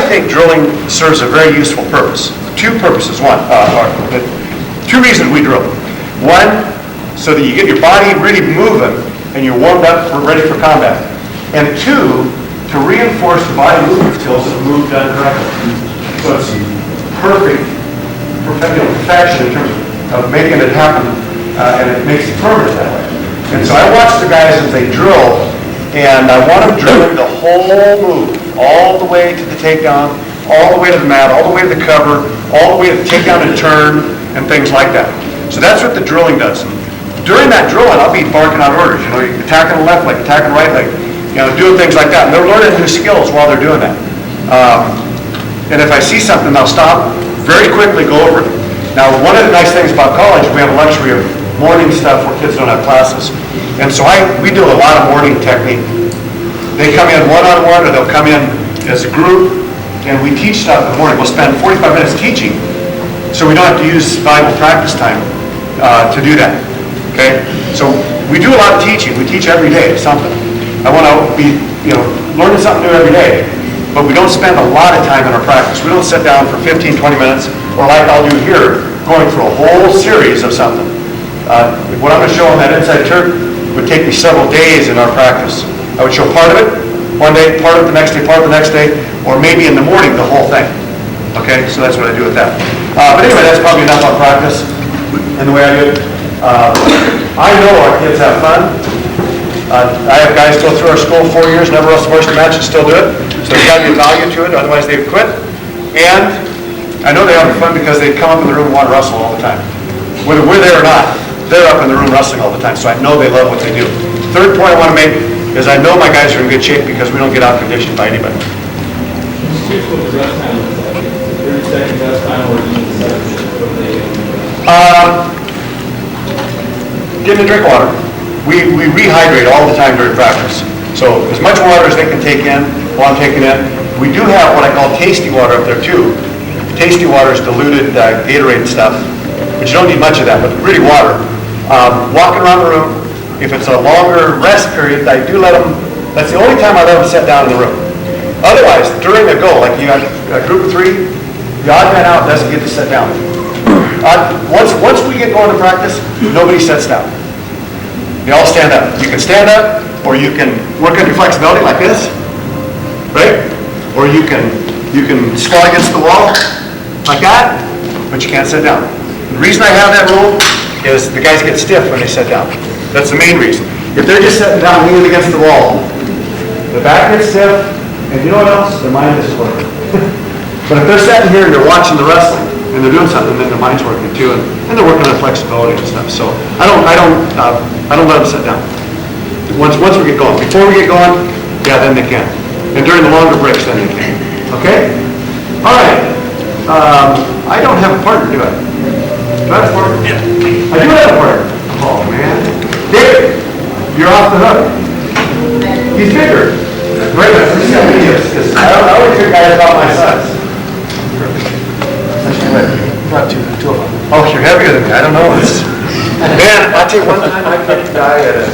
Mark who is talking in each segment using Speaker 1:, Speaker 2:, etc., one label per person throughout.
Speaker 1: think drilling serves a very useful purpose. Two purposes. Two reasons we drill. One, so that you get your body really moving and you're warmed up for ready for combat. And two, to reinforce the body movement skills that move done correctly. So it's perfect perfection in terms of making it happen, and it makes it permanent that way. And so I watch the guys as they drill, and I want them drilling the whole move, all the way to the takedown, all the way to the mat, all the way to the cover, all the way to the takedown and turn, and things like that. So that's what the drilling does. During that drilling, I'll be barking out orders. You know, you're attacking the left leg, attacking the right leg, you know, doing things like that. And they're learning new skills while they're doing that. And if I see something, I'll stop very quickly, go over it. Now, one of the nice things about college, we have a luxury of morning stuff where kids don't have classes. And so we do a lot of morning technique. They come in one-on-one, or they'll come in as a group, and we teach stuff in the morning. We'll spend 45 minutes teaching, so we don't have to use valuable practice time to do that. Okay? So we do a lot of teaching. We teach every day something. I want to be, learning something new every day, but we don't spend a lot of time in our practice. We don't sit down for 15, 20 minutes, or like I'll do here, going through a whole series of something. What I'm going to show on that inside Turk would take me several days in our practice. I would show part of it one day, part of it the next day, part of it the next day, or maybe in the morning, the whole thing. Okay, so that's what I do with that. But anyway, that's probably enough on practice and the way I do it. I know our kids have fun. I have guys go through our school 4 years, never lost a varsity match, and still do it. So there's got to be value to it, otherwise they would quit. And I know they have fun because they come up in the room and want to wrestle all the time. Whether we're there or not, they're up in the room wrestling all the time, so I know they love what they do. Third point I want to make is I know my guys are in good shape because we don't get out conditioned by anybody.
Speaker 2: Here's what the rest time looks like. 30 seconds rest time or even 7.
Speaker 1: Getting a drink of water. We rehydrate all the time during practice. So as much water as they can take in while I'm taking in. We do have what I call tasty water up there too. Tasty water is diluted Gatorade stuff, but you don't need much of that, but really water. Walking around the room, if it's a longer rest period, I do let them, that's the only time I let them sit down in the room. Otherwise, during the go, like you got a group of 3, the odd man out doesn't get to sit down. Once we get going to practice, nobody sits down. They all stand up. You can stand up, or you can work on your flexibility like this, right? Or you can squat against the wall like that, but you can't sit down. The reason I have that rule is the guys get stiff when they sit down. That's the main reason. If they're just sitting down leaning against the wall, the back gets stiff, and you know what else? Their mind isn't working. But if they're sitting here and they're watching the wrestling and they're doing something, then their mind's working too, and they're working on flexibility and stuff. So I don't let them sit down. Once we get going, before we get going, yeah, then they can. And during the longer breaks, then they can. Okay? All right. I don't have a partner, do I? Do I have a partner? Yeah. I do have a partner. Oh man, David, you're off the hook. He's bigger. Wait a minute, let's see how many he is, because I always think guys about my size. Not two of them. Oh, you're heavier than me. I don't know. Man, I'll tell you one time I met a guy at a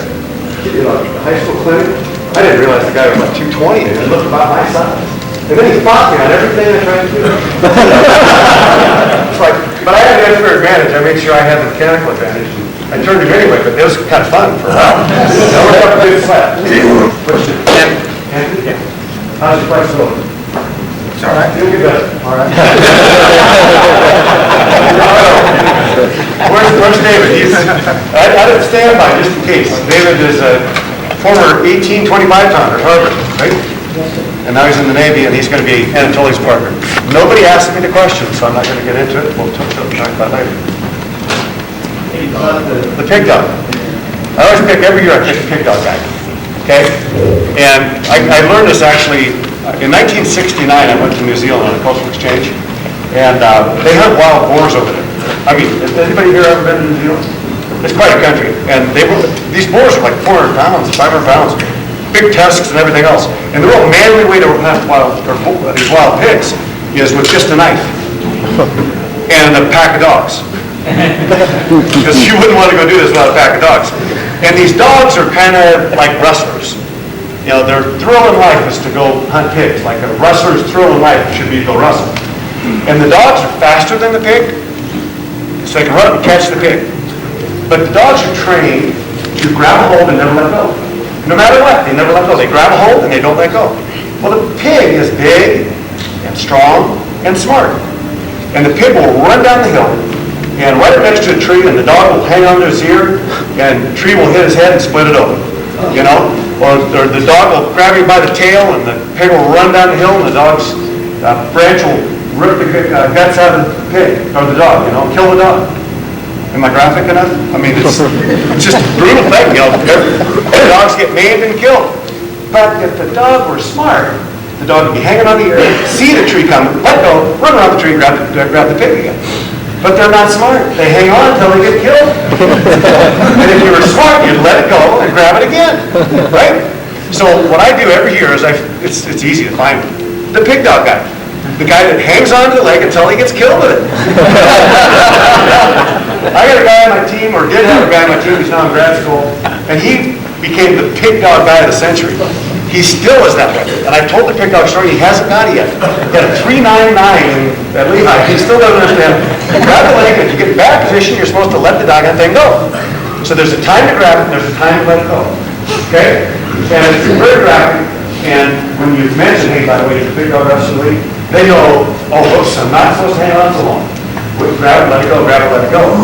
Speaker 1: high school clinic. I didn't realize the guy was like 220 and he looked about my size. And then he fought me on everything I tried to do. It's like, but I had the unfair advantage. I made sure I had the mechanical advantage. I turned him anyway, but it was kind of fun for a while. That worked out a good slap. How's your flexibility? It's all right. You'll get better. All right. Where's David? I didn't stand by just in case. David is a former 1825-pounder at Harvard, right? And now he's in the Navy, and he's going to be Anatoly's partner. Nobody asked me the question, so I'm not going to get into it. We'll talk about it later. The pig dog. I always pick, every year I pick a pig dog guy. Okay? And I learned this actually, in 1969 I went to New Zealand on a cultural exchange, and they hunt wild boars over there. I mean, has anybody here ever been to New Zealand? It's quite a country. And these boars are like 400 pounds, 500 pounds, big tusks and everything else. And the real manly way to hunt these wild pigs is with just a knife and a pack of dogs. Because you wouldn't want to go do this without a pack of dogs. And these dogs are kind of like wrestlers. Their thrill in life is to go hunt pigs, like a rustler's thrill in life should be to go rustle. And the dogs are faster than the pig, so they can run up and catch the pig. But the dogs are trained to grab a hold and never let go. No matter what, they never let go. They grab a hold and they don't let go. Well, the pig is big and strong and smart. And the pig will run down the hill and right up next to a tree, and the dog will hang onto his ear, and the tree will hit his head and split it open. Or the dog will grab you by the tail, and the pig will run down the hill, and the dog's branch will rip the guts out of the pig, or the dog, kill the dog. Am I graphic enough? I mean, it's just a brutal thing, dogs get maimed and killed. But if the dog were smart, the dog would be hanging on the ear, see the tree coming, let go, run around the tree, grab the pig again. But they're not smart. They hang on until they get killed. And if you were smart, you'd let it go and grab it again, right? So what I do every year is it's easy to find the pig dog guy. The guy that hangs onto the leg until he gets killed with it. I got a guy on my team, or did have a guy on my team, he's now in grad school, and he became the pig dog guy of the century. He still is that way. And I've told the pig dog story, he hasn't got it yet. He had a 399 at Lehigh. He still doesn't understand. You grab the leg, and if you get in bad position, you're supposed to let the doggone thing go. So there's a time to grab it, and there's a time to let it go. Okay? And it's very graphic. And when you mention, hey, by the way, the pig dog wrestling league, they know, oh, whoops, I'm not supposed to hang on so long. Grab it, let it go, grab it, let it go.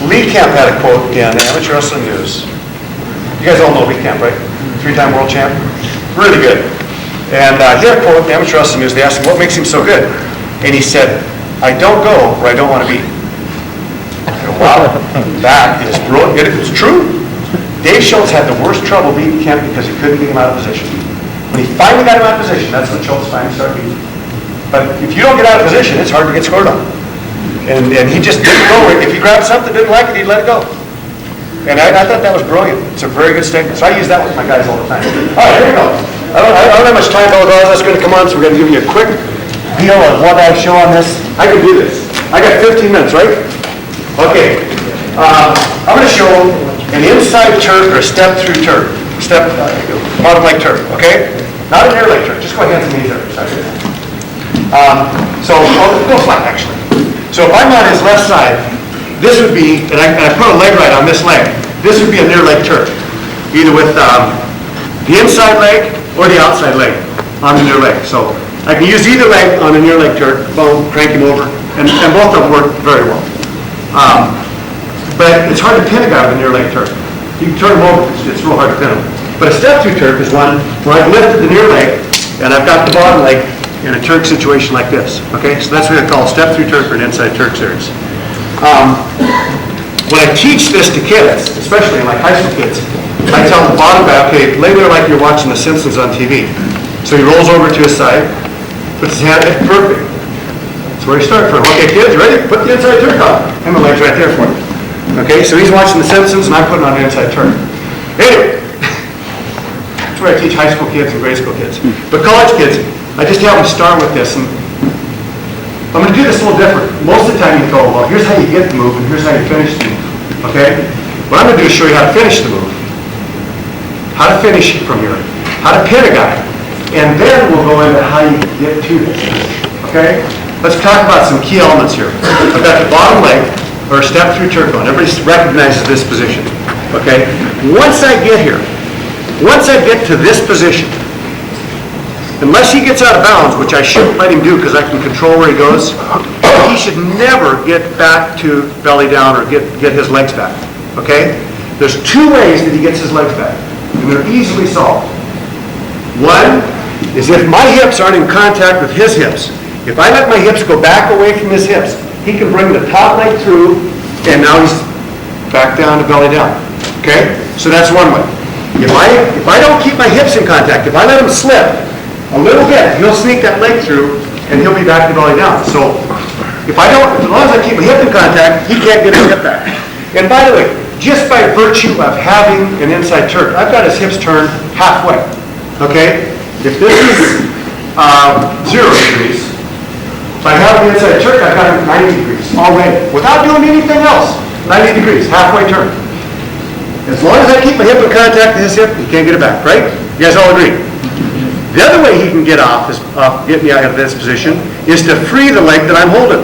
Speaker 1: Lee Kemp had a quote in Amateur Wrestling News. You guys all know Lee Kemp, right? 3-time world champ. Really good. And he had a quote in Amateur Wrestling News. They asked him, what makes him so good? And he said, I don't go where I don't want to be. I go, wow, that is brilliant. It's true. Dave Schultz had the worst trouble beating Kemp because he couldn't get him out of position. When he finally got him out of position, that's when Schultz finally started beating him. But if you don't get out of position, it's hard to get scored on. And he just didn't go. If he grabbed something, didn't like it, he'd let it go. And I thought that was brilliant. It's a very good statement. So I use that with my guys all the time. All right, here we go. I don't have much time, fellows. That's going to come on, so we're going to give you a quick deal of what I show on this. I can do this. I got 15 minutes, right? Okay. I'm going to show an inside Turk or a step-through Turk. Bottom leg Turk, okay? Not a near leg Turk. Just go hands and knees there. So I'll go flat, actually. So if I'm on his left side, this would be, and I put a leg right on this leg, this would be a near leg Turk, either with the inside leg or the outside leg on the near leg. So I can use either leg on a near leg Turk, boom, crank him over, and both of them work very well. But it's hard to pin a guy with a near leg Turk. You can turn him over, it's real hard to pin him. But a step-through Turk is one where I've lifted the near leg, and I've got the bottom leg in a Turk situation like this. Okay, so that's what I call a step-through Turk or an inside Turk series. When I teach this to kids, especially like high school kids, I tell the bottom guy, okay, lay there like you're watching The Simpsons on TV. So he rolls over to his side, puts his hand in, perfect. That's where he starts from. Okay, kids, ready? Put the inside Turk on. And the leg's right there for you. Okay, so he's watching The Simpsons and I'm putting on the inside Turk. Anyway, that's where I teach high school kids and grade school kids. But college kids, I just have them start with this. And I'm going to do this a little different. Most of the time you go, well, here's how you get the move and here's how you finish the move. Okay? What I'm going to do is show you how to finish the move. How to finish it from here. How to pin a guy. And then we'll go into how you get to this. Okay? Let's talk about some key elements here. I've got the bottom leg, or step-through Turk on. Everybody recognizes this position. Okay? Once I get here, once I get to this position, unless he gets out of bounds, which I shouldn't let him do because I can control where he goes, he should never get back to belly down or get his legs back. Okay? There's two ways that he gets his legs back, and they're easily solved. One is if my hips aren't in contact with his hips. If I let my hips go back away from his hips, he can bring the top leg through, and now he's back down to belly down. Okay? So that's one way. If I don't keep my hips in contact, if I let him slip a little bit, he'll sneak that leg through, and he'll be back to belly down. So if as long as I keep my hip in contact, he can't get his hip back. And by the way, just by virtue of having an inside Turk, I've got his hips turned halfway. Okay? If this is 0 degrees, by having the inside Turk, I've got him 90 degrees already, without doing anything else. 90 degrees, halfway turn. As long as I keep my hip in contact with his hip, he can't get it back, right? You guys all agree? The other way he can get get me out of this position, is to free the leg that I'm holding.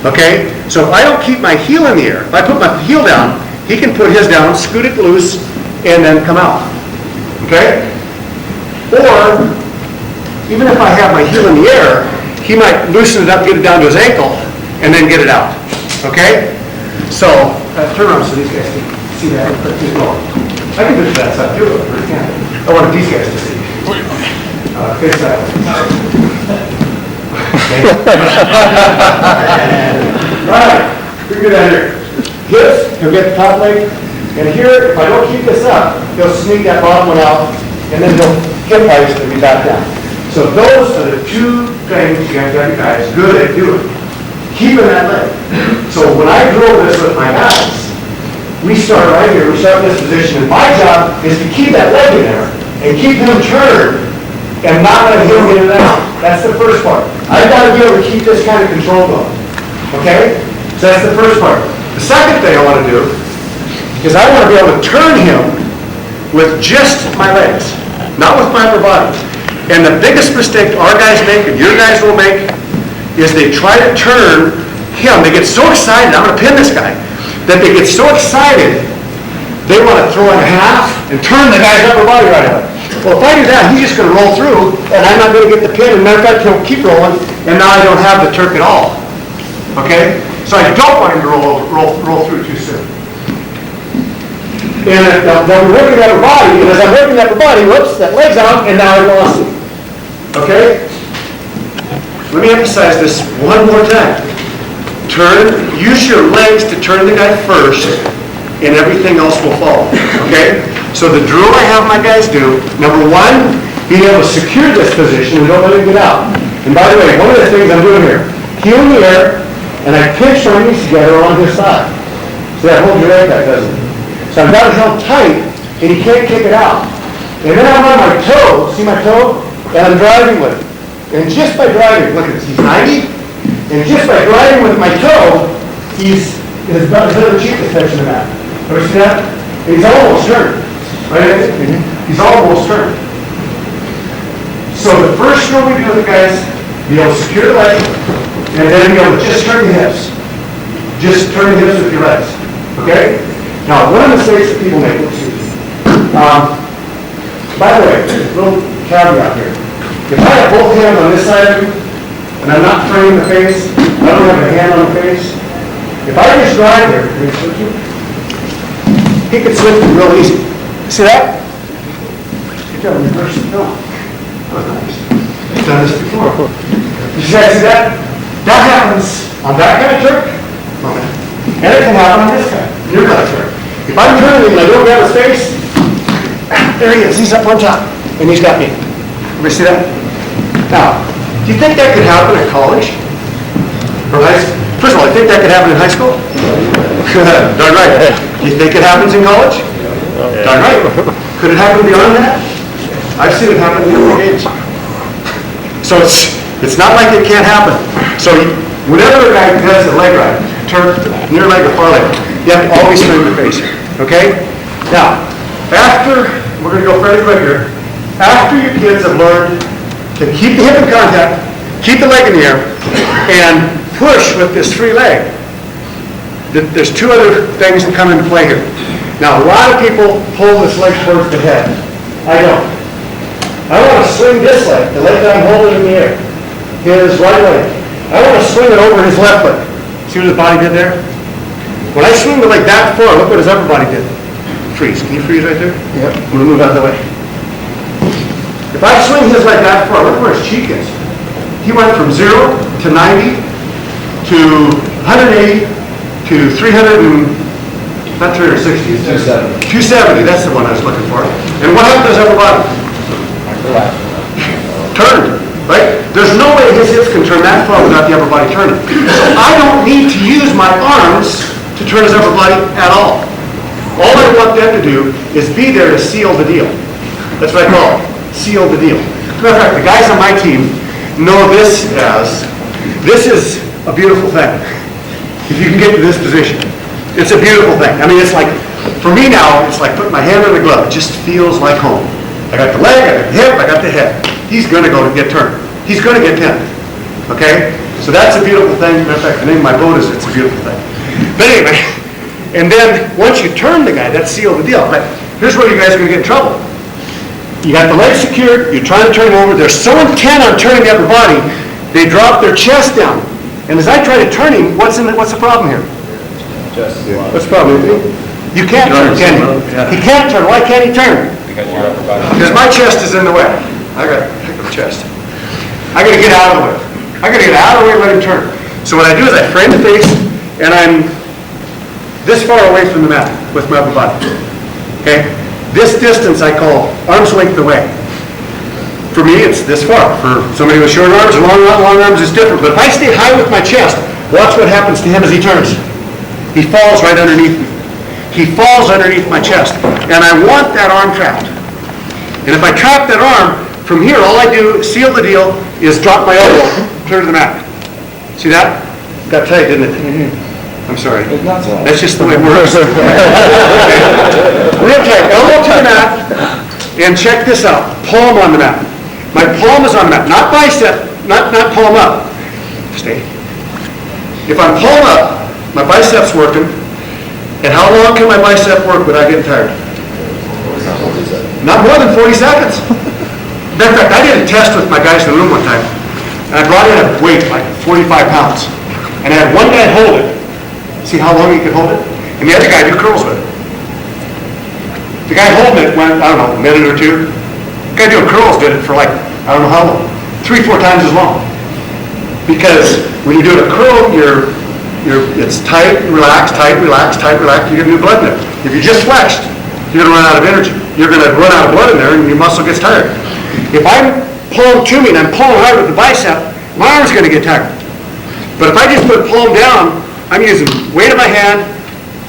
Speaker 1: Okay? So if I don't keep my heel in the air, if I put my heel down, he can put his down, scoot it loose, and then come out. Okay? Or, even if I have my heel in the air, he might loosen it up, get it down to his ankle, and then get it out. Okay? So, turn around so these guys can see that. I can do that side too, I wanted these guys to see. Face that way. All right, pretty good out here. Hips, he'll get the top leg, and here, if I don't keep this up, he'll sneak that bottom one out, and then he'll hip ice and be back down. So those are the two things you have to have your guys good at doing. Keeping that leg. So when I drill this with my guys, we start right here, we start in this position, and my job is to keep that leg in there, and keep him turned, and not let him get it out. That's the first part. I've got to be able to keep this kind of control going. Okay? So that's the first part. The second thing I want to do is I want to be able to turn him with just my legs, not with my upper body. And the biggest mistake our guys make, and your guys will make, is they try to turn him. They get so excited, I'm going to pin this guy, that they get so excited, they want to throw in a half and turn the guy's upper body right away. Well, if I do that, he's just going to roll through, and I'm not going to get the pin. And matter of fact, he'll keep rolling, and now I don't have the Turk at all. Okay? So I don't want him to roll through too soon. And now we're working that upper body, and as I'm working that upper body, whoops, that leg's out, and now I lost it. Okay? Let me emphasize this one more time. Use your legs to turn the guy first, and everything else will follow. Okay? So the drill I have my guys do, number one, being able to secure this position and don't let it get out. And by the way, one of the things I'm doing here, heel in the air, and I pinch my knees together on his side. So that holds your leg back, doesn't it? So I've got it held tight, and he can't kick it out. And then I'm on my toe, see my toe? And I'm driving with it. And just by driving, look at this, he's 90, and just by driving with my toe, his other cheek is touching the mat. Ever see that? And he's almost turned. Right? He's almost turned. So the first drill we do with the guys, be able to secure the leg, and then be able to just turn the hips. Just turn the hips with your legs. Okay? Now, one of the mistakes that people make, by the way, little caveat here. If I have both hands on this side of you, and I'm not framing the face, I don't have a hand on the face, if I just drive here, he can switch it real easy. See that? Good job, reverse it. No. That was nice. I've done this before. Did you guys see that? That happens on that kind of Turk. And it can happen on this guy. Your kind of Turk. If I'm turning him and I don't grab his face, there he is. He's up on top. And he's got me. Everybody see that? Now, do you think that could happen at college? Or high school? First of all, I think that could happen in high school. Darn right. Do you think it happens in college? Darn right. Could it happen beyond that? I've seen it happen in the games. So it's not like it can't happen. So whenever a guy does a leg ride, turn near leg or far leg, you have to always turn the face. Okay? Now, we're going to go fairly quick here. After your kids have learned to keep the hip in contact, keep the leg in the air, and push with this free leg, there's two other things that come into play here. Now, a lot of people pull this leg towards the head. I don't. I want to swing this leg, the leg that I'm holding in the air, his right leg. I want to swing it over his left leg. See what his body did there? When I swing the leg that far, look what his upper body did. Freeze. Can you freeze right there? Yep. I'm going to move out of the way. If I swing his leg that far, look where his cheek is. He went from 0 to 90 to 180 to 300 and, not 360, it's 270. 270, that's the one I was looking for. And what happened to his upper body? Turned, right? There's no way his hips can turn that far without the upper body turning. So I don't need to use my arms to turn his upper body at all. All I want them to do is be there to seal the deal. That's what I call it, seal the deal. As a matter of fact, the guys on my team know this is a beautiful thing. If you can get to this position. It's a beautiful thing. I mean, it's like For me now, it's like putting my hand on the glove. It just feels like home. I got the leg, I got the hip, I got the head. He's going to go to get turned. He's going to get pinned. Okay? So that's a beautiful thing. Matter of fact, the name of my boat is It's a Beautiful Thing. But anyway, and then once you turn the guy, that's sealed the deal. But here's where you guys are going to get in trouble. You got the legs secured, you're trying to turn him over. They're so intent on turning the upper body, they drop their chest down. And as I try to turn him, what's the problem here? What's the problem? You can't turn, can you? He can't turn. Why can't he turn? Because my chest is in the way. I got a heck of a chest. I got to get out of the way. I got to get out of the way and let him turn. So what I do is I frame the face, and I'm this far away from the mat with my upper body. Okay? This distance I call arm's length away. For me, it's this far. For somebody with short arms or long arms, it's different. But if I stay high with my chest, watch what happens to him as he turns. He falls right underneath me. He falls underneath my chest. And I want that arm trapped. And if I trap that arm, from here, all I do, seal the deal, is drop my elbow, clear to the mat. See that? Got tight, didn't it? I'm sorry. That's just the way it works. Real tight. Elbow to the mat. And check this out. Palm on the mat. My palm is on the mat. Not bicep, not palm up. Stay. If I'm palm up, my bicep's working. And how long can my bicep work without getting tired? Not more than 40 seconds. Matter of fact, I did a test with my guys in the room one time. And I brought in a weight, like 45 pounds. And I had one guy hold it. See how long he could hold it? And the other guy do curls with it. The guy holding it went, I don't know, a minute or two. The guy doing curls did it for like, I don't know how long. 3-4 times as long. Because when you're doing a curl, it's tight, relax, tight, relax, tight, relax. You get new blood in there. If you're just flexed, you're going to run out of energy. You're going to run out of blood in there and your muscle gets tired. If I'm palm to me and I'm palm hard with the bicep, my arm's going to get tired. But if I just put palm down, I'm using weight of my hand,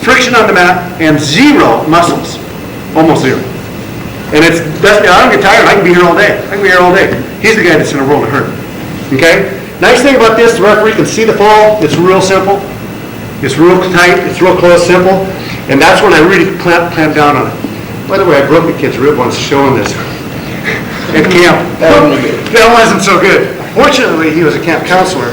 Speaker 1: friction on the mat, and zero muscles. Almost zero. And I don't get tired. I can be here all day. He's the guy that's in a world of hurt. Okay? Nice thing about this, the referee can see the fall. It's real simple. It's real tight. It's real close, simple. And that's when I really clamp down on it. By the way, I broke a kid's rib once showing this at camp. That wasn't so good. Fortunately, he was a camp counselor.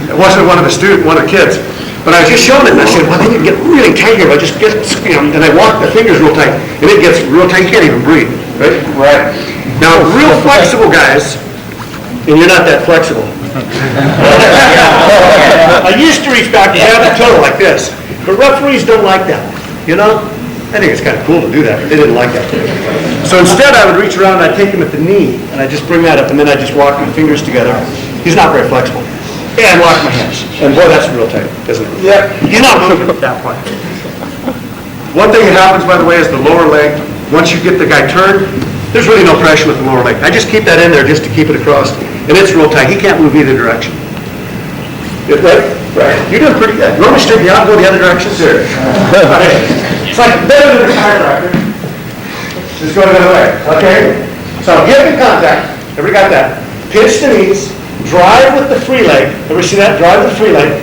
Speaker 1: It wasn't one of the kids. But I was just showing it, and I said, well, they didn't get really tight here. I just get, and I walk the fingers real tight, and it gets real tight. You can't even breathe, right? Right. Now, real flexible guys, and you're not that flexible. I used to reach back and have the toe like this, but referees don't like that, you know? I think it's kind of cool to do that, but they didn't like that. So instead, I would reach around and I'd take him at the knee, and I'd just bring that up, and then I'd just walk my fingers together. He's not very flexible. And lock my hands. And boy, that's real tight, isn't it? Yeah. He's not moving at that point. One thing that happens, by the way, is the lower leg. Once you get the guy turned, there's really no pressure with the lower leg. I just keep that in there just to keep it across. And it's real tight. He can't move either direction. Right? You're doing pretty good. You want me to straighten you out and go the other direction? Sure. It's like better than a chiropractor. Just go the other way. Okay? So hip and contact. Everybody got that? Pinch the knees. Drive with the free leg. Ever see that? Drive with the free leg.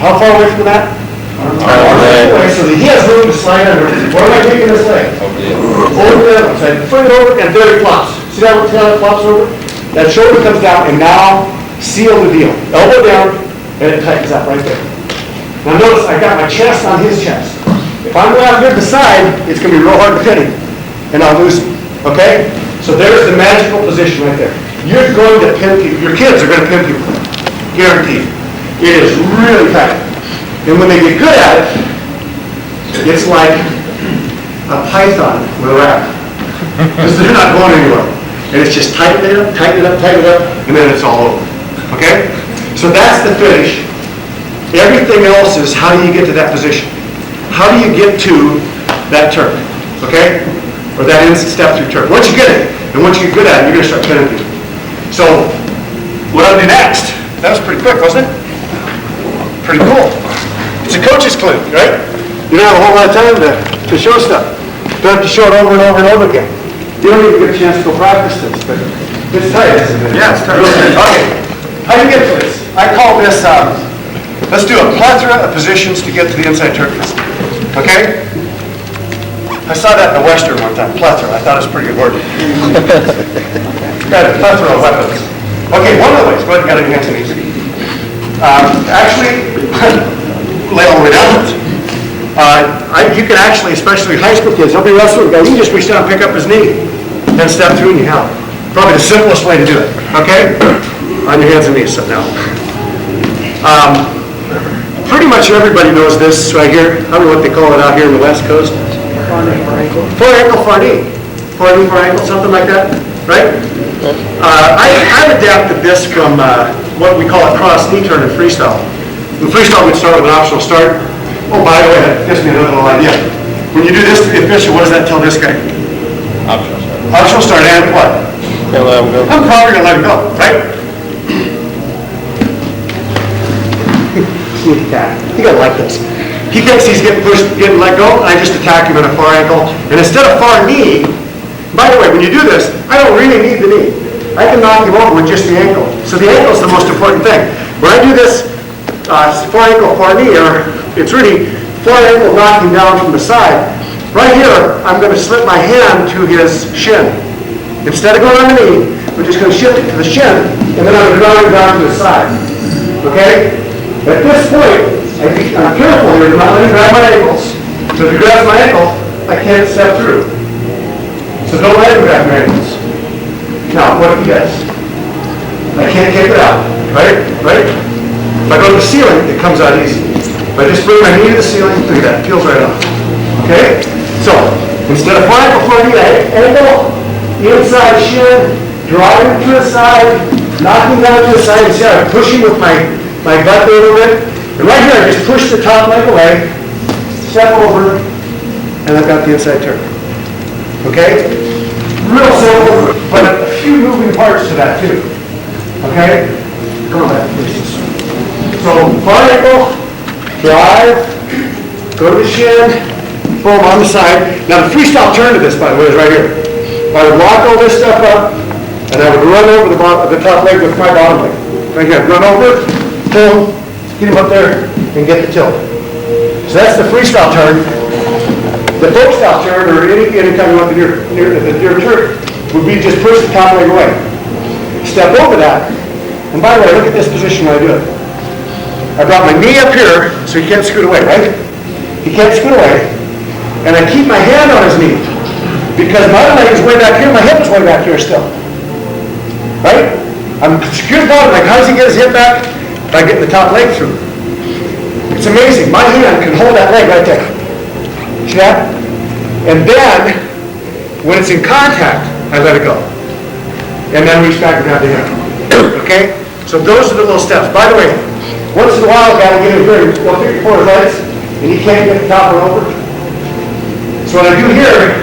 Speaker 1: How far away from the mat? Away. So that he has room to slide under. Where am I taking this leg? Over the other side. Bring it over and there he flops. See how it flops over? That shoulder comes down and now seal the deal. Elbow down and it tightens up right there. Now notice I got my chest on his chest. If I'm going out here to the side, it's going to be real hard to pin him. And I'll lose him. Okay? So there's the magical position right there. You're going to pin people. Your kids are going to pin people. Guaranteed. It is really tight. And when they get good at it, it's like a python with a rabbit. Because they're not going anywhere. And it's just tighten it up, and then it's all over. Okay? So that's the finish. Everything else is how do you get to that position? How do you get to that turn? Okay? Or that instant step through turn. Once you get it, and once you get good at it, you're going to start pinning people. So, what I'll do next, that was pretty quick, wasn't it? Pretty cool. It's a coach's clue, right? You don't have a whole lot of time to show stuff. You have to show it over and over and over again. You don't even get a chance to go practice this, but it's tight, isn't it? Yeah, it's tight. Okay, how do you get to this? I call this, let's do a plethora of positions to get to the inside Turk fist. Okay? I saw that in the Western one time, plethora. I thought it was a pretty good word. Got a plethora of weapons. Okay, one of the ways, go ahead and get your hands and knees. Actually, lay all the way down. You can actually, especially high school kids, they'll be wrestling, you can just reach down and pick up his knee, then step through and you help. Probably the simplest way to do it, okay? On your hands and knees, so now. Pretty much everybody knows this right here. I don't know what they call it out here in the West Coast. Far ankle, far knee. Far knee, far ankle, something like that, right? I've adapted this from what we call a cross knee turn in freestyle. In freestyle, we'd start with an optional start. Oh, by the way, that gives me another little idea. When you do this to the official, what does that tell this guy?
Speaker 3: Optional start.
Speaker 1: Optional start and what?
Speaker 3: Can't let him go.
Speaker 1: I'm probably going to let him go, right? Sneak attack. You got to like this. He thinks he's getting pushed, getting let go, I just attack him in a far ankle. And instead of far knee, by the way, when you do this, I don't really need the knee. I can knock him over with just the ankle. So the ankle is the most important thing. When I do this far ankle, far knee, or it's really far ankle knocking down from the side, right here, I'm going to slip my hand to his shin. Instead of going on the knee, we're just going to shift it to the shin, and then I'm going to draw him down to the side. Okay? At this point, I'm careful here to not let him grab my ankles. So if he grabs my ankle, I can't step through. So don't let him grab your ankles. Now, what if he does? I can't kick it out, right? Right? If I go to the ceiling, it comes out easy. If I just bring my knee to the ceiling, look at that, it peels right off. Okay? So, instead of flying before I need ankle, inside shin, driving to the side, knocking down to the side, and see how I'm pushing with my butt a little bit. And right here, I just push the top leg away, step over, and I've got the inside turn. Okay? Real simple, but a few moving parts to that too. Okay? Come on back, please. So, far ankle, drive, go to the shin, boom, on the side. Now the freestyle turn to this, by the way, is right here. I would lock all this stuff up, and I would run over the top leg with my bottom leg. Right here, run over, boom, get him up there, and get the tilt. So that's the freestyle turn. The folk style turn, or any time you want the near turn, would be just push the top leg away. Step over that, and by the way, look at this position when I do it. I brought my knee up here, so he can't scoot away, right? He can't scoot away, and I keep my hand on his knee, because my other leg is way back here, my hip is way back here still. Right? I'm secured bottom leg. How does he get his hip back? By getting the top leg through. It's amazing. My hand can hold that leg right there. See that? And then, when it's in contact, I let it go. And then reach back and grab the hand. Okay? So those are the little steps. By the way, once in a while, a guy will get in here, he'll pick for his legs, and he can't get the top one over. So what I do here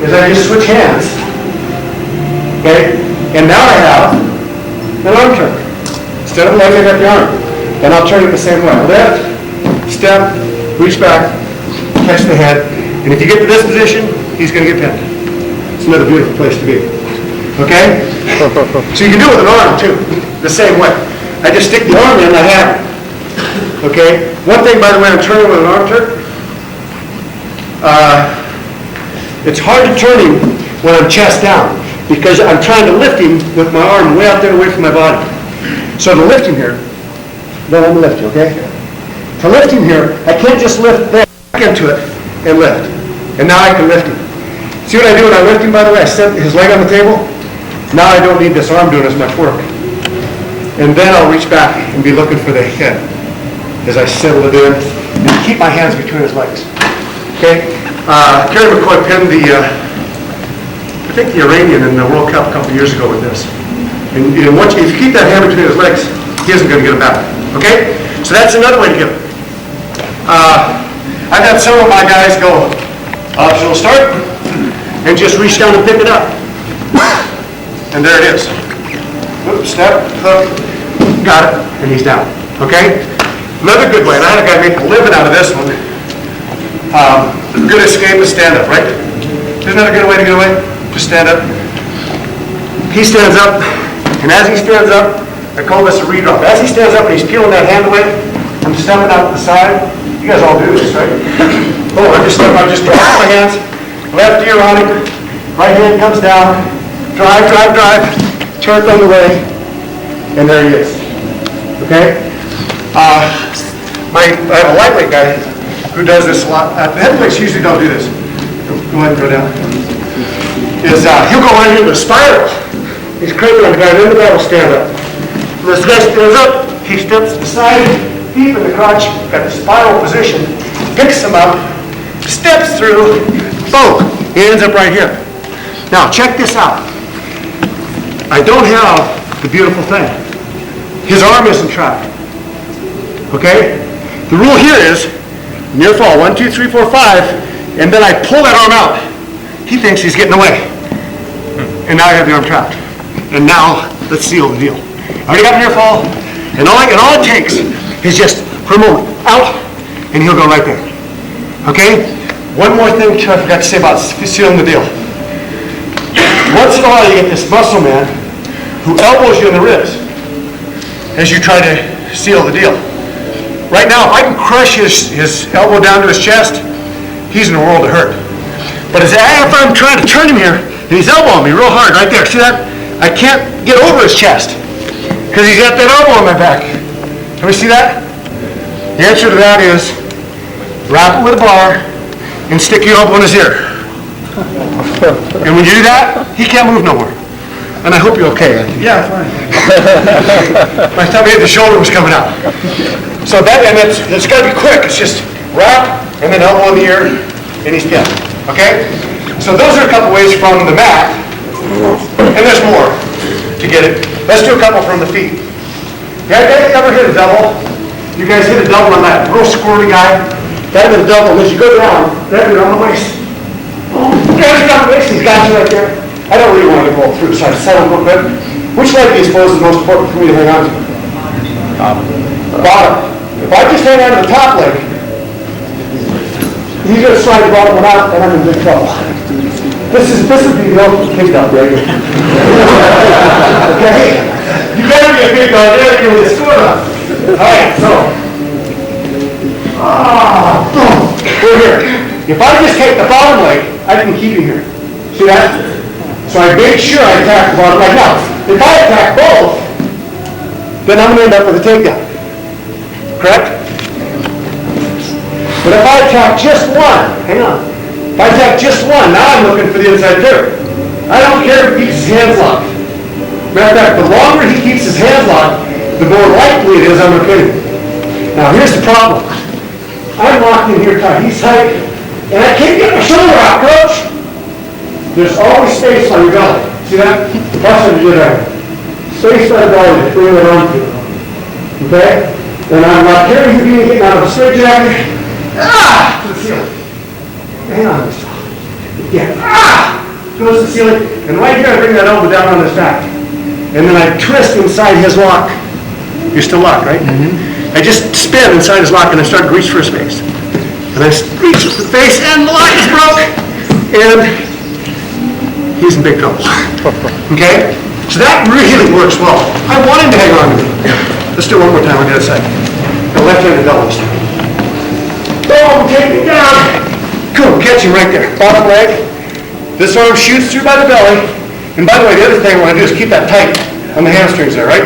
Speaker 1: is I just switch hands. Okay? And now I have an arm turn. Instead of leg, I got the arm. And I'll turn it the same way. Lift, step, reach back, catch the head. And if you get to this position, he's going to get pinned. It's another beautiful place to be. Okay? So you can do it with an arm too, the same way. I just stick the arm in and I have it. Okay? One thing, by the way, I'm turning with an arm turn. It's hard to turn him when I'm chest down because I'm trying to lift him with my arm way out there away from my body. So to lift him here, don't let me lift you, okay? To lift him here, I can't just lift there, back into it, and lift. And now I can lift him. See what I do when I lift him, by the way? I set his leg on the table. Now I don't need this arm doing as much work. And then I'll reach back and be looking for the head as I settle it in and keep my hands between his legs. Okay? Kerry McCoy pinned I think the Iranian in the World Cup a couple years ago with this. And if you keep that hand between his legs, he isn't going to get it back. Okay? So that's another way to give it. I've had some of my guys go optional start and just reach down and pick it up. And there it is. Oops, step, hook, got it, and he's down. Okay? Another good way, and I had a guy make a living out of this one. Good escape is stand up, right? Isn't that a good way to get away? Just stand up. He stands up, and as he stands up, I call this a redrop. As he stands up and he's peeling that hand away, I'm stepping out to the side, guys all do this, right? Oh, I just drop my hands, left ear on him, right hand comes down, drive, Turk on the way, and there he is. Okay? I have a lightweight guy who does this a lot. The heavyweights usually don't do this. Go ahead and go down. He'll go right into the spiral. He's cranking on the guy, then the guy will stand up. When this guy stands up, he steps aside, deep in the crotch, got the spiral position, picks him up, steps through, boom, he ends up right here. Now, check this out. I don't have the beautiful thing. His arm isn't trapped. Okay? The rule here is, near fall, 1, 2, 3, 4, 5, and then I pull that arm out. He thinks he's getting away. And now I have the arm trapped. And now, let's seal the deal. I already got near fall, and all it takes is just, for a moment, out, and he'll go right there. Okay? One more thing too I forgot to say about sealing the deal. Once in a while you get this muscle man who elbows you in the ribs as you try to seal the deal. Right now, if I can crush his elbow down to his chest, he's in a world of hurt. But if I'm trying to turn him here, and he's elbowing me real hard right there, see that? I can't get over his chest because he's got that elbow on my back. Can we see that? The answer to that is wrap it with a bar and stick your elbow in his ear. And when you do that, he can't move no more. And I hope you're okay. Yeah, fine. My tummy at the shoulder was coming out. So it's got to be quick. It's just wrap and then elbow in the ear and he's dead. Okay? So those are a couple ways from the mat. And there's more to get it. Let's do a couple from the feet. You guys ever hit a double? You guys hit a double on that real squirty guy? That is a double. And as you go down, grab it on the waist. Grab it on the waist, he's got you right there. I don't really want to go through, so I settle real quick. Which leg do you suppose is most important for me to hang on to? Bottom. If I just hang on to the top leg, he's going to slide the bottom one out, and I'm in big trouble. This would be the ultimate big dog right here. Okay? You better be a big dog there to get this score up. All right, so. Boom. We're here. If I just take the bottom leg, I can keep him here. See that? So I make sure I attack the bottom leg. Now, if I attack both, then I'm going to end up with a takedown. Correct? But if I attack just one, hang on. If I attack just one, now I'm looking for the inside Turk. I don't care if he keeps his hands locked. Matter of fact, the longer he keeps his hands locked, the more likely it is I'm going to hit him. Now here's the problem. I'm locked in here tight. He's tight. And I can't get my shoulder out, coach. There's always space on your belly. See that? That's what you do there. Space on the belly to bring it on to. Okay? Then I'm not carrying you getting out of a straight jacket. To the ceiling. Hang on this time. Yeah. Goes to the ceiling. And right here I bring that elbow down on his back. And then I twist inside his lock. You're still locked, right? Mm-hmm. I just spin inside his lock and I start to reach for his face. And I reach for the face and the lock is broke. And he's in big trouble. Okay? So that really works well. I want him to hang on to me. Let's do it one more time on the other side. The left-handed double this time. Boom, take it down. Cool, catch him right there. Bottom leg. This arm shoots through by the belly. And by the way, the other thing I want to do is keep that tight on the hamstrings there, right?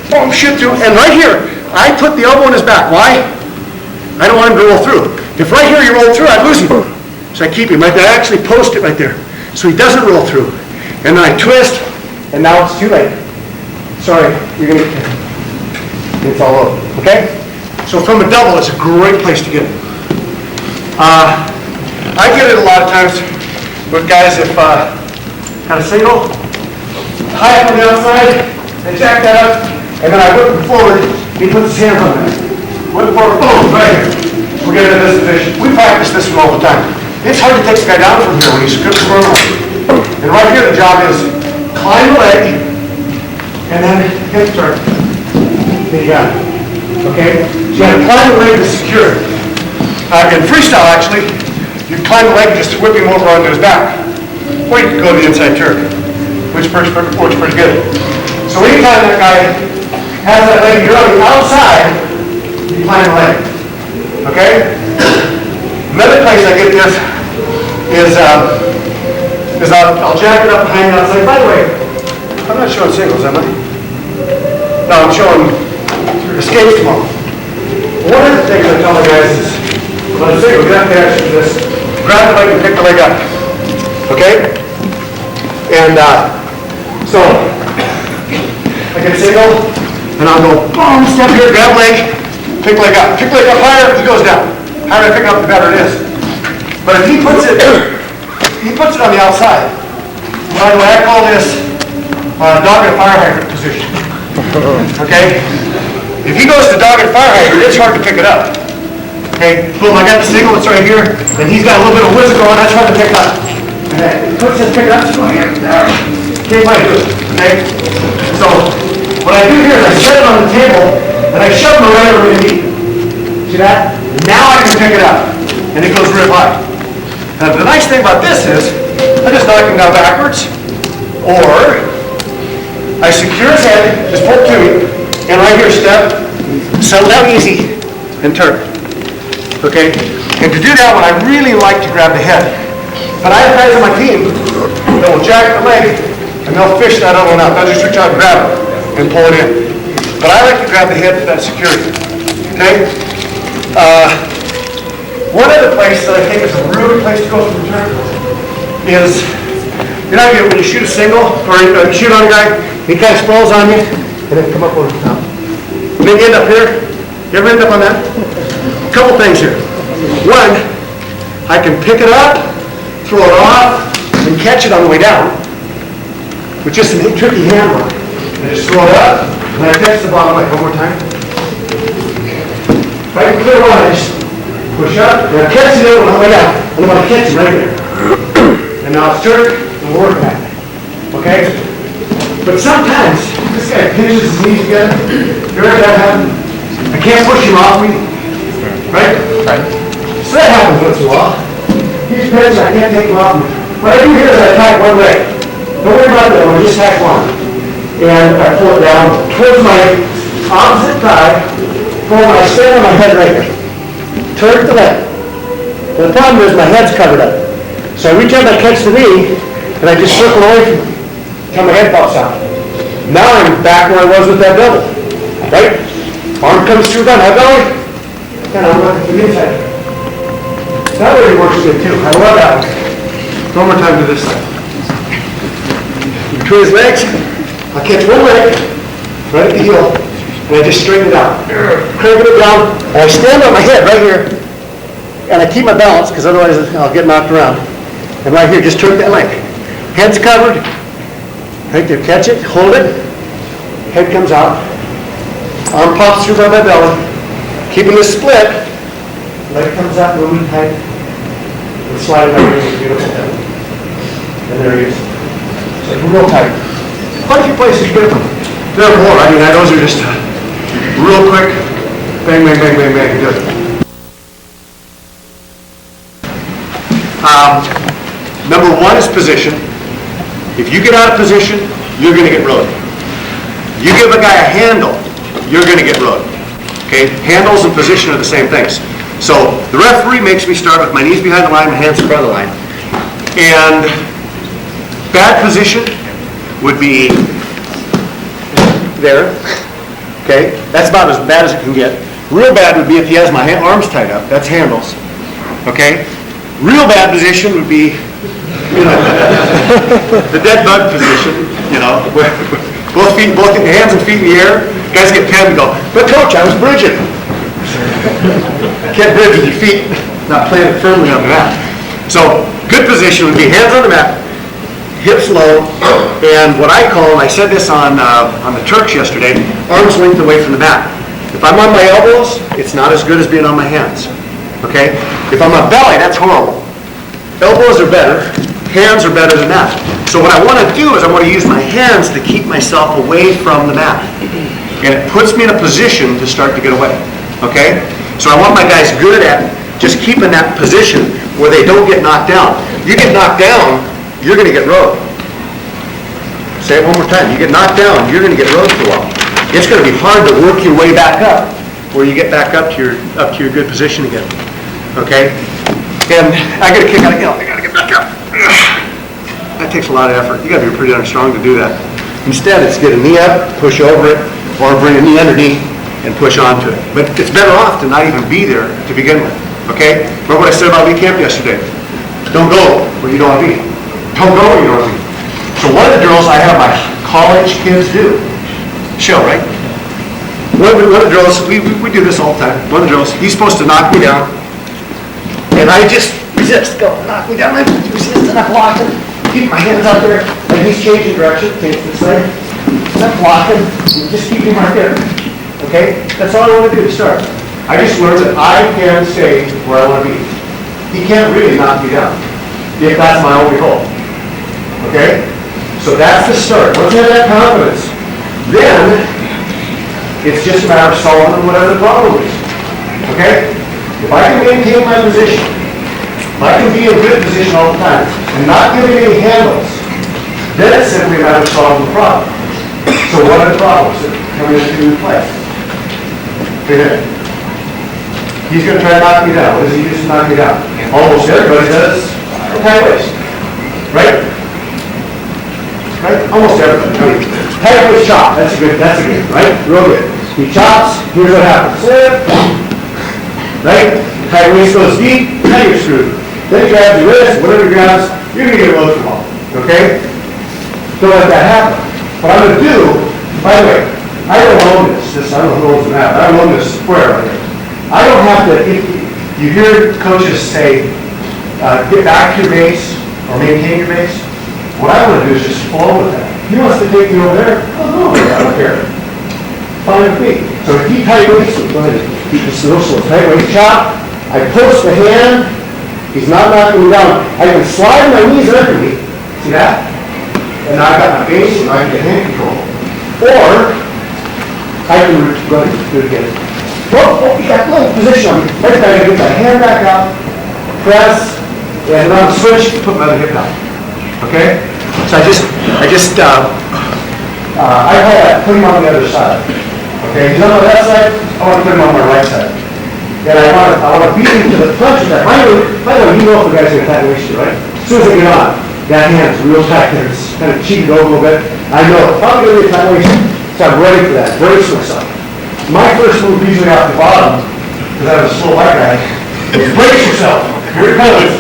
Speaker 1: Boom, shoot through. And right here, I put the elbow in his back. Why? I don't want him to roll through. If right here you roll through, I'd lose him. So I keep him right there. I actually post it right there. So he doesn't roll through. And then I twist, and now it's too late. Sorry, you're going to get it's all over. Okay? So from a double, it's a great place to get it. I get it a lot of times with guys if got a single, high up on the outside, I jack that up, and then I whip him forward, he puts his hands on it. Whip forward, boom, right here. We're getting in this position. We practice this one all the time. It's hard to take the guy down from here when he's scripted for a moment. And right here the job is climb the leg, and then hip turn. There you got it. Okay? So you gotta climb the leg to secure it. In freestyle, actually, you climb the leg and just whip him over onto his back. Or you can go to the inside turn, which works pretty good. So anytime that guy has that leg, you're on the outside, you climb the leg. Okay? Another place I get this is I'll jack it up behind the outside. By the way, I'm not showing singles, am I? No, I'm showing escapes tomorrow. One of the things I tell the guys is, when I single, you have to actually just grab the leg and pick the leg up. Okay? And so, I can single, and I'll go, boom, step here, grab leg, pick leg up. Pick leg up higher, he goes down. Higher I pick up, the better it is. But if he puts it on the outside. By the way, I call this dog and fire hydrant position. Okay? If he goes to dog and fire hydrant, it's hard to pick it up. Okay? Boom, I got the single, it's right here, and he's got a little bit of whizzer going, that's hard to pick up. And he puts his pick it up, it's going here, there. Can't quite do it. Okay? So, what I do here is I set it on the table, and I shove him right over the knee. See that? Now I can pick it up, and it goes real high. Now, the nice thing about this is, I just knock him down backwards, or I secure his head, just pull to me, and right here, step, settle down easy, and turn. Okay? And to do that one, I really like to grab the head. But I have guys on my team that will jack the leg, and they'll fish that other one out. They'll just reach out and grab it, and pull it in. But I like to grab the head for that security. Okay? One other place that I think is a really good place to go for the turn is, you know, when you shoot a single, or you shoot on a guy, he kind of sprawls on you, and then come up over the top. And then you end up here. You ever end up on that? A couple things here. One, I can pick it up, throw it off, and catch it on the way down with just a tricky hand work. And I just throw it up, and I catch the bottom leg. One more time. If I can clear one, I just push up, and I catch the other one on the way down. And I'm going to catch him right there. And now it's jerk, and we'll work back. Okay? But sometimes, this guy pinches his knees together. You ever had that happen? I can't push him off me. Right? Right. So that happens once in a while. He's pinches, I can't take him off me. What I do here is I attack one leg. Don't worry about that one, just attack one. And I pull it down towards my opposite thigh. Boom, I stand on my head right here. Turn to the left. And the problem is my head's covered up. So I reach out and I catch the knee, and I just circle away from it until my head pops out. Now I'm back where I was with that double. Right? Arm comes through that belly, and I'm looking to the inside. That really works good too. I love that one. One more time to this side. Between his legs, I'll catch one leg, right at the heel, and I just straighten it out. Cranking it down, and I stand on my head right here, and I keep my balance, because otherwise I'll get knocked around. And right here, just turn that leg. Head's covered. Right there, catch it, hold it. Head comes out. Arm pops through by my belly. Keeping this split. Leg comes out, moving tight. And slide it right here, beautiful head. And there he is. So real tight. Quite a few places you get them. There are more. I mean, those are just real quick. Bang, bang, bang, bang, bang. Good. Number one is position. If you get out of position, you're going to get rode. You give a guy a handle, you're going to get rode. Okay? Handles and position are the same things. So the referee makes me start with my knees behind the line, my hands in front of the line. And bad position would be there. Okay? That's about as bad as it can get. Real bad would be if he has my arms tied up. That's handles. Okay? Real bad position would be, you know, the dead bug position, you know, where both hands and feet in the air. Guys get pinned and go, but coach, I was bridging. Can't bridge with your feet not planted firmly on the mat. So good position would be hands on the mat, hips low, and what I call, and I said this on the Turks yesterday, arms length away from the mat. If I'm on my elbows, it's not as good as being on my hands. Okay? If I'm on belly, that's horrible. Elbows are better. Hands are better than that. So what I want to do is I want to use my hands to keep myself away from the mat. And it puts me in a position to start to get away. Okay? So I want my guys good at just keeping that position where they don't get knocked down. You get knocked down, you're going to get rode. Say it one more time. You get knocked down, you're going to get rode for a while. It's going to be hard to work your way back up where you get back up to your good position again, okay? And I get a kick out of, I gotta get back up. That takes a lot of effort. You gotta be pretty darn strong to do that. Instead, it's get a knee up, push over it, or bring a knee underneath and push onto it. But it's better off to not even be there to begin with, okay? Remember what I said about lead camp yesterday? Don't go where you don't want to be. Don't go where you don't want to be. So one of the drills I have my college kids do, Shell, right? One of the drills, we do this all the time. One of the drills, he's supposed to knock me down, and I just resist. Go, knock me down, I resist, and I block him. Keep my hands out there, and he's changing direction, change this way. And I'm blocking, and just keep him right there. Okay? That's all I want to do to start. I just learned that I can stay where I want to be. He can't really knock me down, if that's my only goal. Okay? So that's the start. Once you have that confidence, then it's just a matter of solving whatever the problem is. Okay? If I can maintain my position, if I can be in a good position all the time, and not giving any handles, then it's simply a matter of solving the problem. So what are the problems that come into play? Okay. He's going to try to knock me down. What does he use to knock me down? Almost everybody does a tight waist. Right? Right? Almost everybody. I mean, tight waist chop. That's a good, right? Real good. He chops, here's what happens. Right? Tight waist goes deep, now you're screwed. Then he grabs your wrist, whatever he grabs, you're going to get a load from all. Okay? Don't let that happen. What I'm going to do, by the way, I don't own this. I don't know who owns the map. I don't own this square right here. I don't have to, if you hear coaches say, get back to your base or maintain your base, what I want to do is just flow with that. He wants to take me over there, oh no, I don't care. Fine with me. So keep tight waist, go ahead, keep this little tight waist chop. I post the hand, he's not knocking me down. I can slide my knees under me, see that? And now I've got my base and I can get hand control. Or, I can run, do it again. Oh, you got a little position on me. Right there, I get my hand back up, press, and on the switch, put my other hip down. Okay? So I call that put him on the other side. Okay, he's on the left side, I want to put him on my right side. And I want to beat him to the punch of that. By the way, you know if the guy's going to tight waist you, right? As soon as I get on, that hand's real tight there. It's kind of cheated over a little bit. I know it's probably going to be a tight waist, so I'm ready for that. Brace myself. My first move usually off the bottom, because I was a slow white guy, is brace yourself. Here it comes.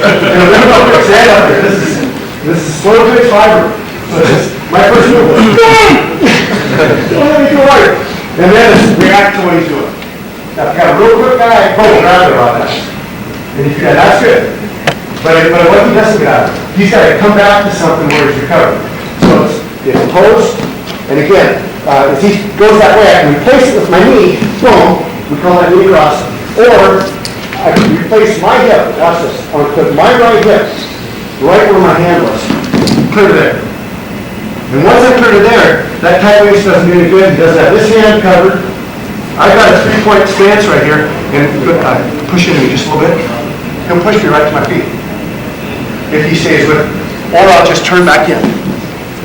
Speaker 1: Stand up there. This is slow twitch fiber. So my first move was, boom! Don't let me do harder. And then it's react to what he's doing. Now, if you got a real quick guy, boom, grab it on that. And if you got, that's good. But what he doesn't get out of it, he's got to come back to something where he's recovered. So it's post, and again, if he goes that way, I can replace it with my knee, boom, we call that knee cross, or I can replace my hip, watch this, I'm going to put my right hip right where my hand was, clear to there. And once I clear to there, that tight waist doesn't do any good, he doesn't have this hand covered. I've got a 3-point stance right here, and push into me just a little bit, he'll push me right to my feet, if he stays with it. Or I'll just turn back in.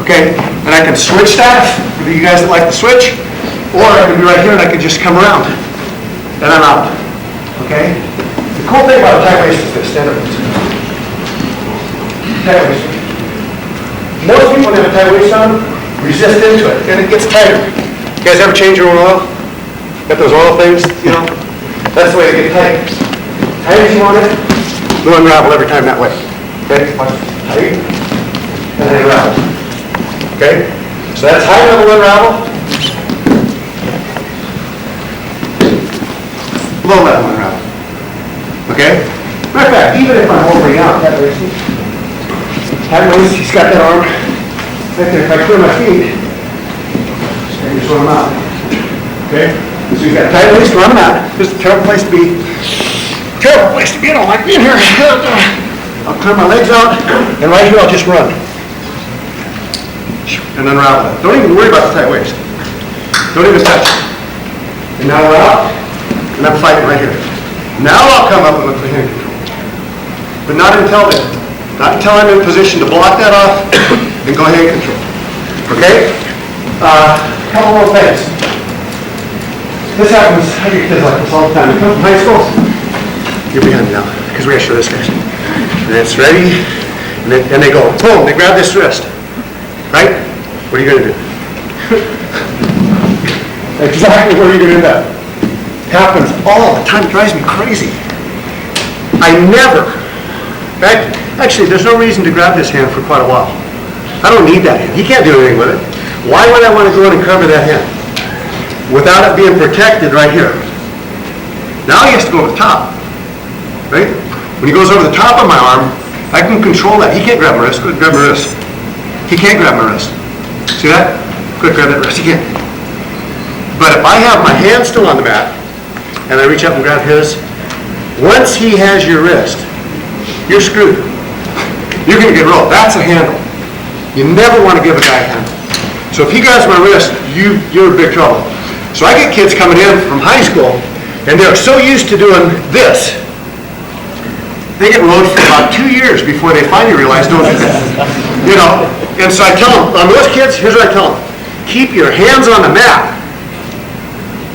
Speaker 1: Okay? And I can switch that, for you guys that like the switch, or I can be right here and I can just come around. And I'm out. Okay? The cool thing about a tight waist is this. Stand up. Tight waist. Most people that have a tight waist on resist into it, and it gets tighter. You guys ever change your oil? Got those oil things, you know? That's the way they get tight. Tight as you want it, it'll unravel every time that way. Okay? Watch this. Tight. And then unravel. Okay? So that's high level unravel. Low level unravel. Okay? Matter of fact, even if I'm hovering out, that waist, he's got that arm right there. If I clear my feet, here's where I'm out. Okay? So he's got a tight waist where I'm at. This is a terrible place to be. Terrible place to be. I don't like being here. I'll clear my legs out, and right here I'll just run. And unravel it. Don't even worry about the tight waist. Don't even touch it. And now we're out, and I'm fighting right here. Now I'll come up and look for hand control. But not until then. Not until I'm in position to block that off and go hand control. Okay? A couple more things. This happens, I get kids like this all the time. They come from high school. You're behind me now, because we gotta show this guy. And it's ready, and they go, boom, they grab this wrist. Right? What are you gonna do? Exactly where are you gonna end up? Happens all the time, drives me crazy. I never, actually, there's no reason to grab this hand for quite a while. I don't need that hand. He can't do anything with it. Why would I want to go in and cover that hand? Without it being protected right here. Now he has to go over the top. Right? When he goes over the top of my arm, I can control that. He can't grab my wrist. Go ahead, grab my wrist. He can't grab my wrist. See that? Go ahead, grab that wrist. He can't. But if I have my hand still on the mat, and I reach up and grab his, once he has your wrist, you're screwed. You're going to get rolled. That's a handle. You never want to give a guy a handle. So if he grabs my wrist, you're in big trouble. So I get kids coming in from high school, and they're so used to doing this, they get rode for about 2 years before they finally realize don't do that. You know, and so I tell them, on those kids, here's what I tell them. Keep your hands on the mat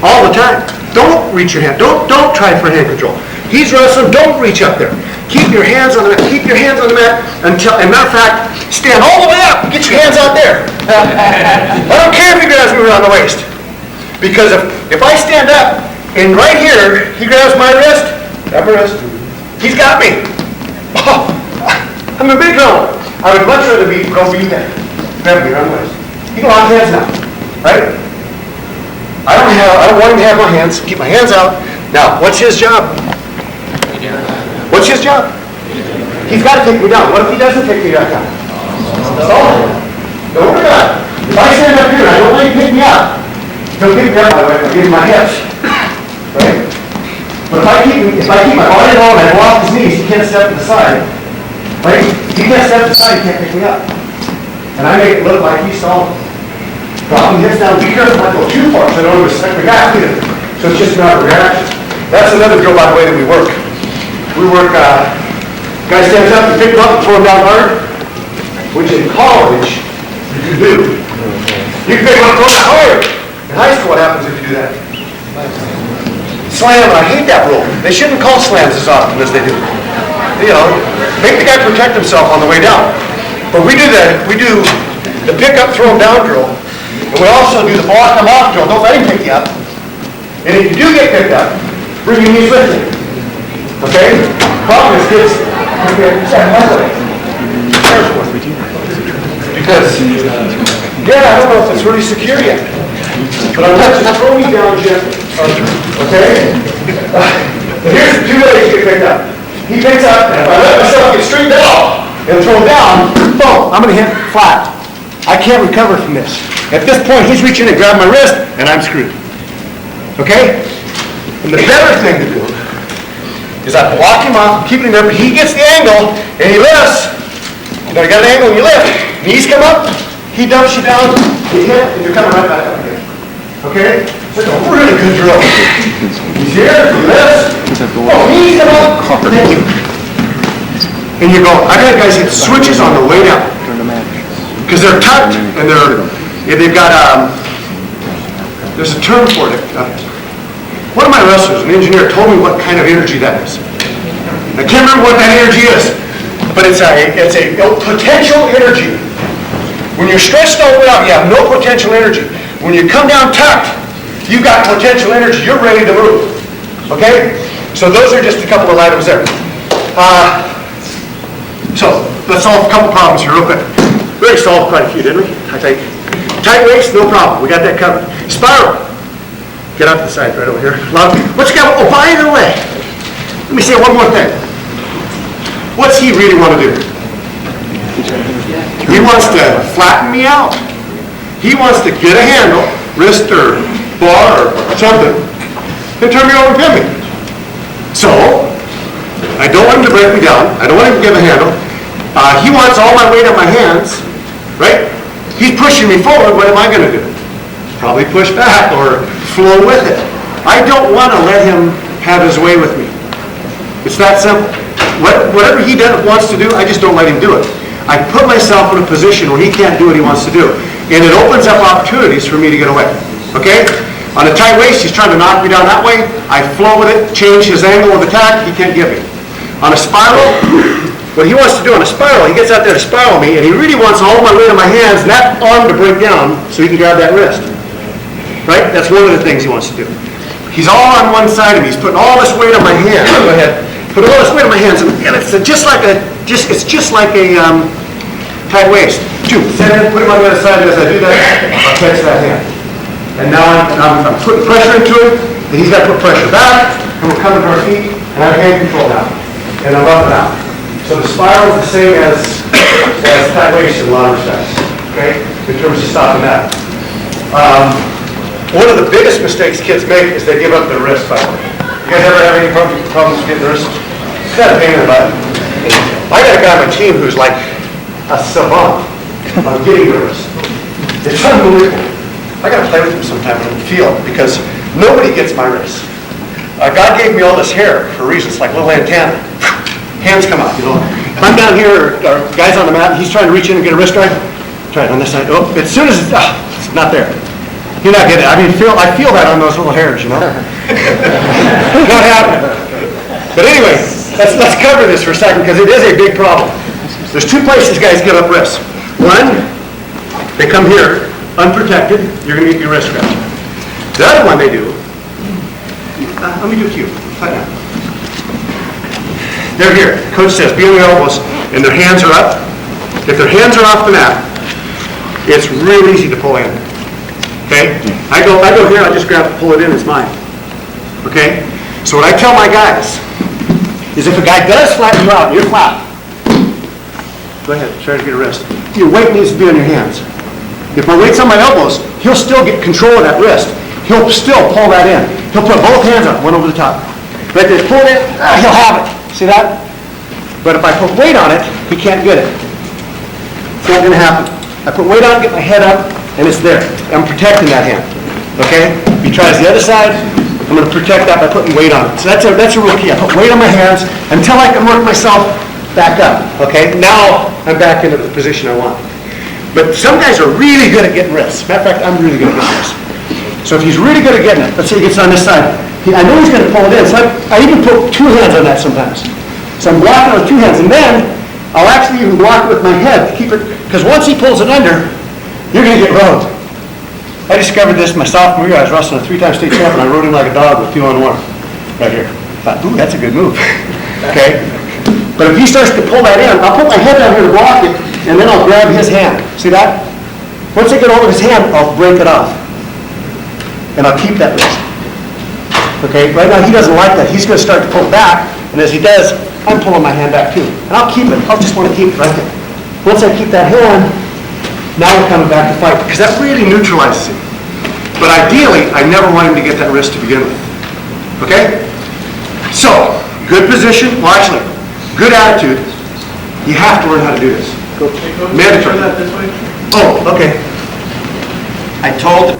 Speaker 1: all the time. Don't reach your hand. Don't try for hand control. He's wrestling, don't reach up there. Keep your hands on the mat. Keep your hands on the mat until, as a matter of fact, stand all the way up. Get your hands out there. I don't care if he grabs me around the waist. Because if I stand up and right here, he grabs my wrist, grab my wrist, he's got me. Oh, I'm in big trouble. I would much rather go beat that. Grab me around the waist. He can lock hands now, right? I don't want him to have my hands. Keep my hands out. Now, what's his job? What's his job? He's got to take me down. What if he doesn't take me back down? Don't forget. If I stand up here and I don't let him pick me up, he'll pick me up by the way, I'll give him my hips. Right? But if I keep my body low and I go off his knees, he can't step to the side. Right? He can't step to the side, he can't pick me up. And I make it look like he's stalling. Drop him hips down, be careful not to go too far, so I don't overstep my back either. So it's just a matter of reaction. That's another drill, by the way, that we work. We work, guy stands up, you pick him up and throw him down hard, which in college, you can do. You can pick him up and throw him hard. In high school, what happens if you do that? Slam, I hate that rule. They shouldn't call slams as often as they do. You know, make the guy protect himself on the way down. But we do the pick up, throw him down drill, and we also do the block him off drill. Don't let him pick you up. And if you do get picked up, bring your knees with you. Okay? Problem is kids, because, I don't know if it's really secure yet. But I'm going to throw me down gently. Okay? But here's the 2 ways you get picked up. He picks up, and if I let myself get straight down and throw down, boom, I'm going to hit flat. I can't recover from this. At this point, he's reaching to grab my wrist, and I'm screwed. Okay? And the better thing to do is I block him off, keep him there, but he gets the angle, and he lifts. You know, you got an angle, and you lift. Knees come up, he dumps you down, you hit, and you're coming right back up again. Okay? It's a really good drill. He's here, he lifts. Oh, knees come up, thank you. And you go, I got guys hit switches on the way down. Because they're tucked, and they've got, there's a term for it. One of my wrestlers, an engineer, told me what kind of energy that is. I can't remember what that energy is, but it's a potential energy. When you're stretched all the way out, you have no potential energy. When you come down tucked, you've got potential energy. You're ready to move. Okay? So those are just a couple of items there. So let's solve a couple problems here real quick. We already solved quite a few, didn't we? I think. Tight waist, no problem. We got that covered. Spiral. Get out to the side right over here. What's got? Oh, by the way, let me say one more thing. What's he really want to do? He wants to flatten me out. He wants to get a handle, wrist or bar or something, and turn me over and pin me. So, I don't want him to break me down. I don't want him to give a handle. He wants all my weight on my hands, right? He's pushing me forward. What am I going to do? Probably push back or flow with it. I don't want to let him have his way with me. It's that simple. Whatever he wants to do, I just don't let him do it. I put myself in a position where he can't do what he wants to do. And it opens up opportunities for me to get away. Okay? On a tight waist, he's trying to knock me down that way. I flow with it, change his angle of attack, he can't get me. On a spiral, what he wants to do on a spiral, he gets out there to spiral me, and he really wants all my weight on my hands and that arm to break down so he can grab that wrist. Right? That's one of the things he wants to do. He's all on one side of me. He's putting all this weight on my hands. Go ahead. Putting all this weight on my hands, and it's just like a tight waist. Two. Set him, put him on the other side. As I do that, I'll catch that hand. And now I'm putting pressure into him, and he's got to put pressure back, and we're coming to our feet, and I have hand control now. And I'm up and out. So the spiral is the same as tight waist in a lot of respects, okay, in terms of stopping that. One of the biggest mistakes kids make is they give up their wrist, by the way. You guys ever have any problems getting the wrist? It's kind of a pain in the butt. I got a guy on my team who's like a savant on getting the wrist. It's unbelievable. I got to play with him sometime in the field because nobody gets my wrist. God gave me all this hair for reasons like little antenna. Hands come out, you know. If I'm down here, or guy's on the mat, and he's trying to reach in and get a wrist drive. Try it on this side. Oh, as soon as it's not there. You're not getting it. I mean, I feel that on those little hairs, you know. Not happening. But anyway, let's cover this for a second because it is a big problem. There's two places guys give up wrists. One, they come here unprotected. You're going to get your wrist scratched. The other one they do. Let me do it to you. Right now. They're here. Coach says, be on the elbows, and their hands are up. If their hands are off the mat, it's real easy to pull in. Okay? I go here, I just grab it, pull it in, it's mine. Okay? So what I tell my guys is if a guy does flatten you out, you're flat. Go ahead, try to get a wrist. Your weight needs to be on your hands. If my weight's on my elbows, he'll still get control of that wrist. He'll still pull that in. He'll put both hands up, one over the top. Right there, pull it in, he'll have it. See that? But if I put weight on it, he can't get it. It's not going to happen. I put weight on it, get my head up, and it's there. I'm protecting that hand. Okay? If he tries the other side, I'm going to protect that by putting weight on it. So that's a real key. I put weight on my hands until I can work myself back up. Okay? Now I'm back into the position I want. But some guys are really good at getting wrists. Matter of fact, I'm really good at getting wrists. So if he's really good at getting it, let's say he gets on this side, I know he's going to pull it in. So I even put two hands on that sometimes. So I'm blocking with two hands, and then I'll actually even block it with my head to keep it, because once he pulls it under, you're going to get rode. I discovered this my sophomore year. I was wrestling a 3-time state champ, and I rode him like a dog with 2-on-1 right here. I thought, ooh, that's a good move. Okay? But if he starts to pull that in, I'll put my head down here to block it, and then I'll grab his hand. See that? Once I get over his hand, I'll break it off. And I'll keep that wrist. Okay? Right now, he doesn't like that. He's going to start to pull back, and as he does, I'm pulling my hand back too. And I'll keep it. I'll just want to keep it right there. Once I keep that hand, now we're coming back to fight, because that really neutralizes him. But ideally, I never want him to get that wrist to begin with. Okay? So, good position. Well, actually, good attitude. You have to learn how to do this.
Speaker 2: Hey, Coach,
Speaker 1: Mandatory.
Speaker 2: turn that this way.
Speaker 1: Oh, okay.
Speaker 4: I told the